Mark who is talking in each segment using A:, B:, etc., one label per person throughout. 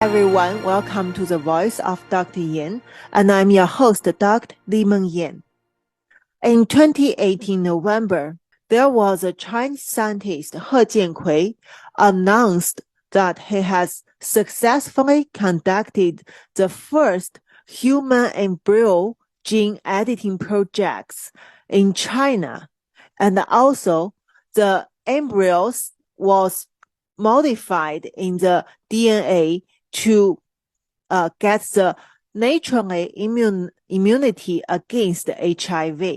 A: Everyone, welcome to the Voice of Dr. Yan, and I'm your host, Dr. Limon Yan. In 2018 November, there was a Chinese scientist, He Jiankui, announced that he has successfully conducted the first human embryo gene editing projects in China, and also the embryos was modified in the DNA to get the naturally immunity against HIV.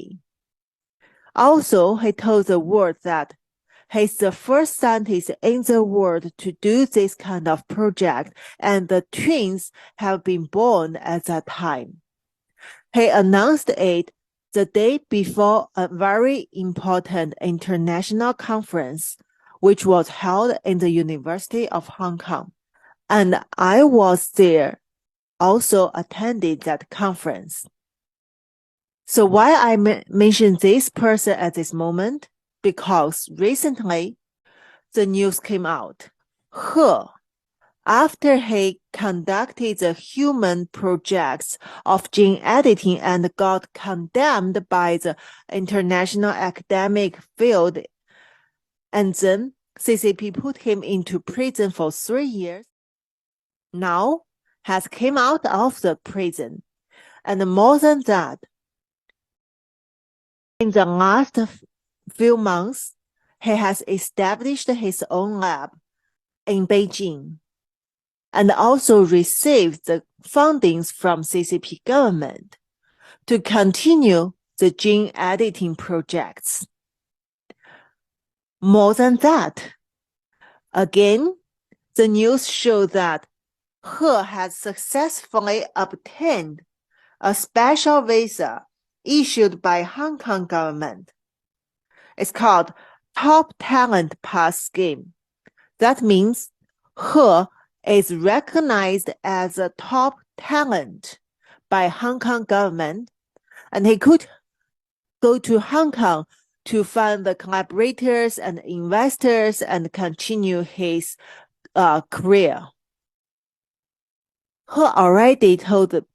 A: Also, he told the world that he's the first scientist in the world to do this kind of project, and the twins have been born at that time. He announced it the day before a very important international conference, which was held in the University of Hong Kong. And I was there, also attended that conference. So why I mention this person at this moment? Because recently the news came out. He, after he conducted the human projects of gene editing and got condemned by the international academic field, and then CCP put him into prison for 3 years, now has came out of the prison. And more than that, in the last few months, he has established his own lab in Beijing and also received the fundings from CCP government to continue the gene editing projects. More than that, again, the news showed that He has successfully obtained a special visa issued by Hong Kong government. It's called Top Talent Pass Scheme. That means He is recognized as a top talent by Hong Kong government, and he could go to Hong Kong to find the collaborators and investors and continue his career. He already told the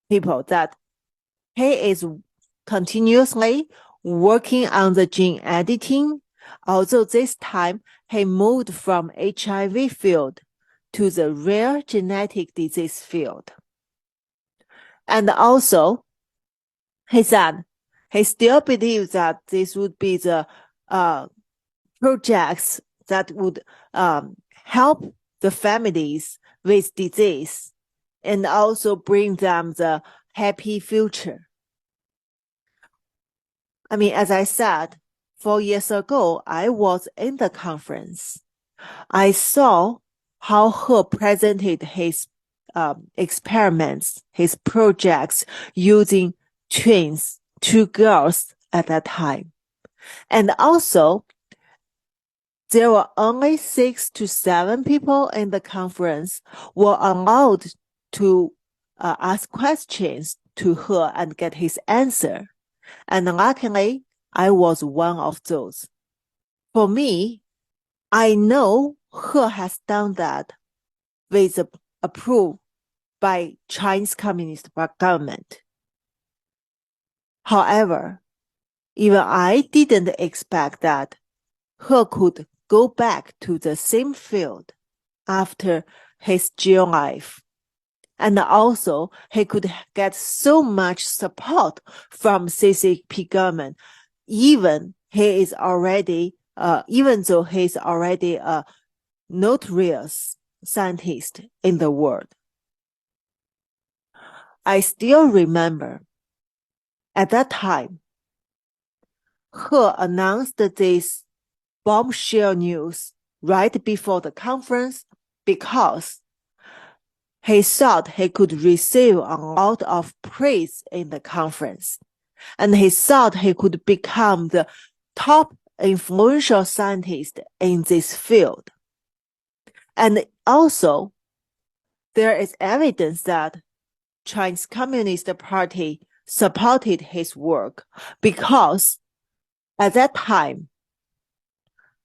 A: people that he is continuously working on the gene editing, although this time he moved from HIV field to the rare genetic disease field. And also, he said he still believes that this would be the projects that would help the families with disease and also bring them the happy future. I mean, as I said, 4 years ago, I was in the conference. I saw how He presented his experiments, his projects using twins, 2 girls at that time. And also, there were only 6 to 7 people in the conference were allowed to ask questions to He and get his answer. And luckily, I was one of those. For me, I know He has done that with approval by Chinese Communist government. However, even I didn't expect that He could go back to the same field after his jail life. And also, he could get so much support from CCP government, even though he is already a notorious scientist in the world. I still remember at that time, He announced this bombshell news right before the conference because he thought he could receive a lot of praise in the conference, and he thought he could become the top influential scientist in this field. And also, there is evidence that Chinese Communist Party supported his work because at that time,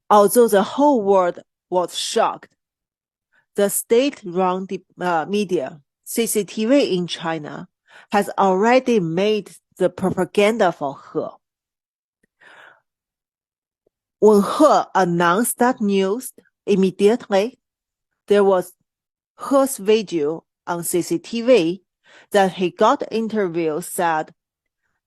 A: although the whole world was shocked, the state-run media, CCTV in China, has already made the propaganda for He. When He announced that news, immediately there was He's video on CCTV that he got interviews said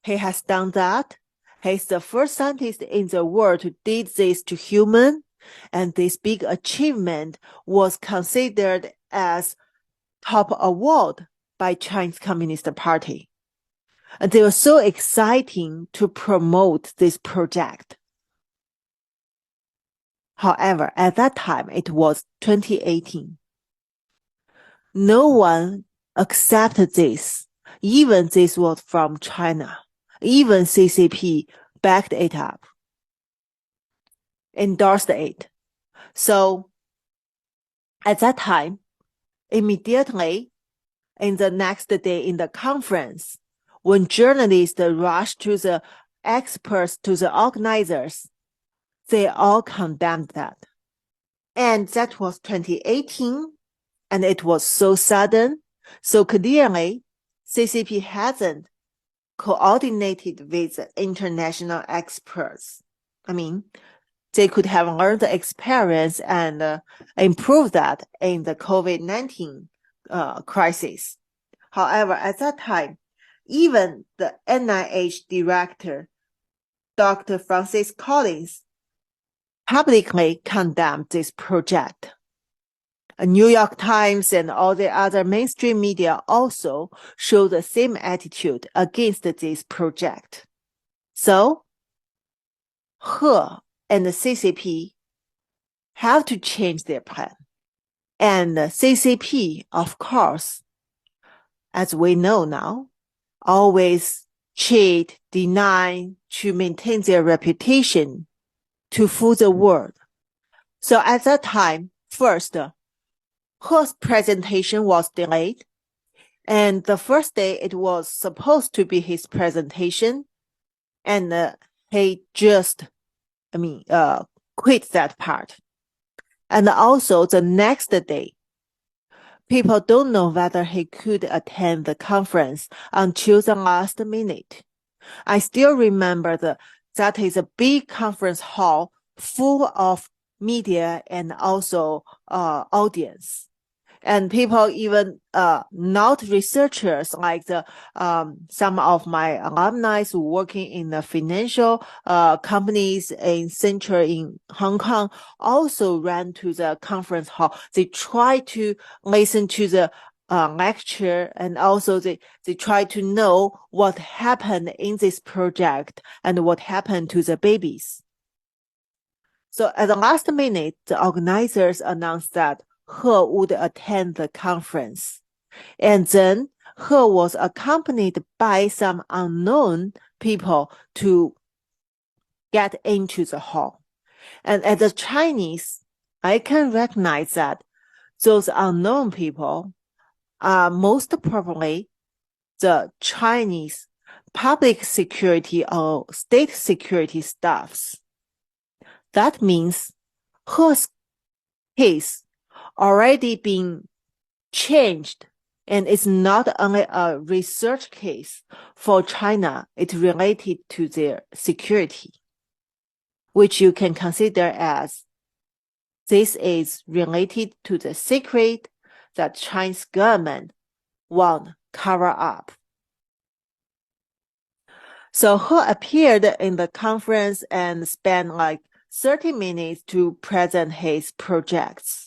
A: he has done that. He's the first scientist in the world who did this to human, and this big achievement was considered as top award by Chinese Communist Party. And they were so exciting to promote this project. However, at that time, it was 2018. No one accepted this. Even this was from China. Even CCP backed it up, endorsed it. So at that time, immediately in the next day in the conference, when journalists rushed to the experts, to the organizers, they all condemned that. And that was 2018, and it was so sudden. So clearly, CCP hasn't coordinated with international experts. I mean, they could have learned the experience and improved that in the COVID-19 crisis. However, at that time, even the NIH director, Dr. Francis Collins, publicly condemned this project. New York Times and all the other mainstream media also show the same attitude against this project. So, He and the CCP have to change their plan. And the CCP, of course, as we know now, always cheat, deny to maintain their reputation, to fool the world. So at that time, first, He's presentation was delayed. And the first day it was supposed to be his presentation. And he just, quit that part. And also the next day, people don't know whether he could attend the conference until the last minute. I still remember that is a big conference hall full of media and also audience. And people even not researchers like some of my alumni working in the financial companies in Hong Kong also ran to the conference hall. They try to listen to the lecture, and also they try to know what happened in this project and what happened to the babies. So at the last minute, the organizers announced that He would attend the conference. And then He was accompanied by some unknown people to get into the hall. And as a Chinese, I can recognize that those unknown people are most probably the Chinese public security or state security staffs. That means He's case already been changed, and it's not only a research case for China, it's related to their security, which you can consider as this is related to the secret that Chinese government won't cover up. So He appeared in the conference and spent like 30 minutes to present his projects.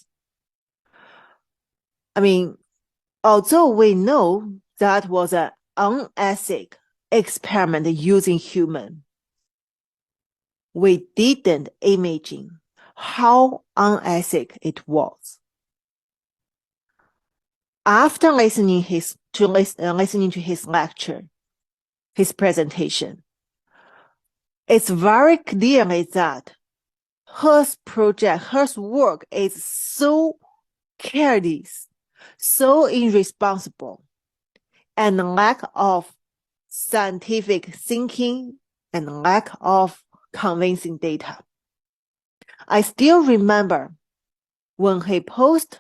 A: Although we know that was an unethical experiment using human, we didn't imagine how unethical it was. After listening to his lecture, his presentation, it's very clear that his work is so careless, so irresponsible, and lack of scientific thinking and lack of convincing data. I still remember when he posted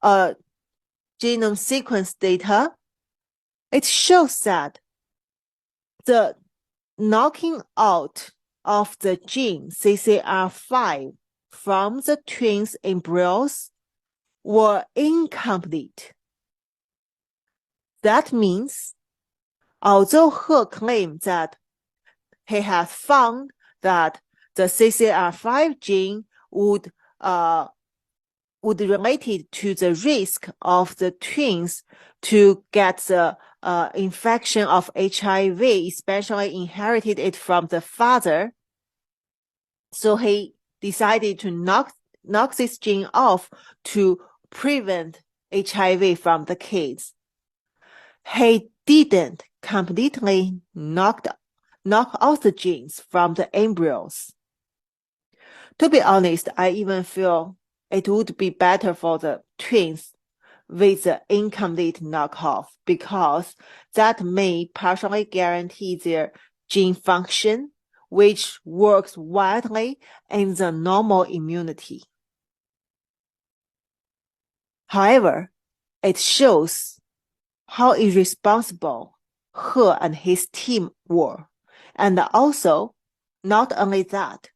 A: genome sequence data, it shows that the knocking out of the gene CCR5 from the twins' embryos were incomplete. That means, although He claimed that he has found that the CCR5 gene would related to the risk of the twins to get the infection of HIV, especially inherited it from the father. So he decided to knock this gene off to prevent HIV from the kids. He didn't completely knock out the genes from the embryos. To be honest, I even feel it would be better for the twins with the incomplete knockoff, because that may partially guarantee their gene function, which works widely in the normal immunity. However, it shows how irresponsible He and his team were. And also, not only that,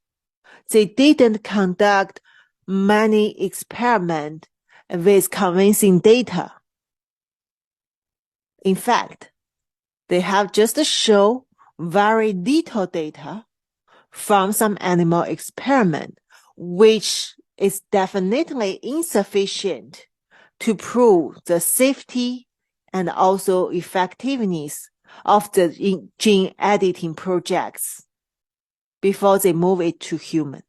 A: they didn't conduct many experiments with convincing data. In fact, they have just shown very little data from some animal experiment, which is definitely insufficient to prove the safety and also effectiveness of the gene editing projects before they move it to human.